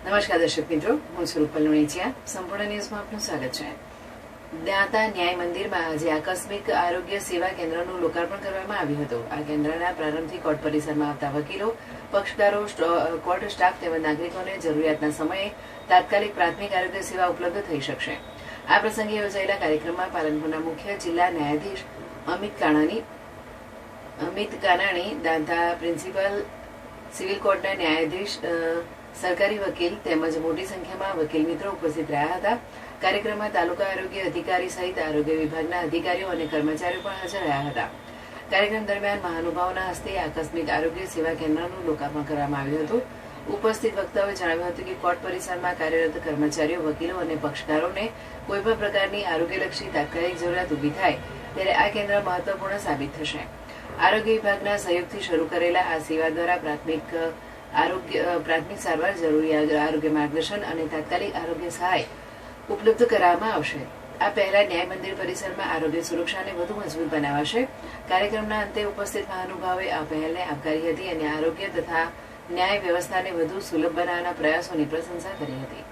નમસ્કાર દર્શક મિત્રો, હું છું રૂપલ લુણીચિયા. સંપૂર્ણ ન્યૂઝમાં આપનું સ્વાગત છે. દાંતા ન્યાય મંદિરમાં આજે આકસ્મિક આરોગ્ય સેવા કેન્દ્રનું લોકાર્પણ કરવામાં આવ્યું હતું. આ કેન્દ્રના પ્રારંભથી કોર્ટ પરિસરમાં આવતા વકીલો, પક્ષકારો, કોર્ટ સ્ટાફ તેમજ નાગરિકોને જરૂરિયાતના સમયે તાત્કાલિક પ્રાથમિક આરોગ્ય સેવા ઉપલબ્ધ થઈ શકશે. આ પ્રસંગે યોજાયેલા કાર્યક્રમમાં પાલનપુરના મુખ્ય જિલ્લા ન્યાયાધીશ અમિત કાનાણી, દાંતા પ્રિન્સિપલ સિવિલ કોર્ટના ન્યાયાધીશ, સરકારી વકીલ તેમજ મોટી સંખ્યામાં વકીલ મિત્રો ઉપસ્થિત રહ્યા હતા. કાર્યક્રમમાં તાલુકા આરોગ્ય અધિકારી સહિત આરોગ્ય વિભાગના અધિકારીઓ અને કર્મચારીઓ પણ હાજર રહ્યા હતા. કાર્યક્રમ દરમિયાન મહાનુભાવોના હસ્તે આકસ્મિક આરોગ્ય સેવા કેન્દ્રનું લોકાર્પણ કરવામાં આવ્યું હતું. ઉપસ્થિત વક્તાઓએ જણાવ્યું હતું કે કોર્ટ પરિસરમાં કાર્યરત કર્મચારીઓ, વકીલો અને પક્ષકારોને કોઈપણ પ્રકારની આરોગ્યલક્ષી તાત્કાલિક જરૂરિયાત ઊભી થાય ત્યારે આ કેન્દ્ર મહત્વપૂર્ણ સાબિત થશે. આરોગ્ય વિભાગના સહયોગથી શરૂ કરેલા આ સેવા દ્વારા પ્રાથમિક સારવાર, જરૂરી આરોગ્ય માર્ગદર્શન અને તાત્કાલિક આરોગ્ય સહાય ઉપલબ્ધ કરાવવામાં આવશે. આ પહેલા ન્યાય મંદિર પરિસરમાં આરોગ્ય સુરક્ષાને વધુ મજબૂત બનાવાશે. કાર્યક્રમના અંતે ઉપસ્થિત મહાનુભાવોએ આ પહેલને આવકારી હતી અને આરોગ્ય તથા ન્યાય વ્યવસ્થાને વધુ સુલભ બનાવવાના પ્રયાસોની પ્રશંસા કરી હતી.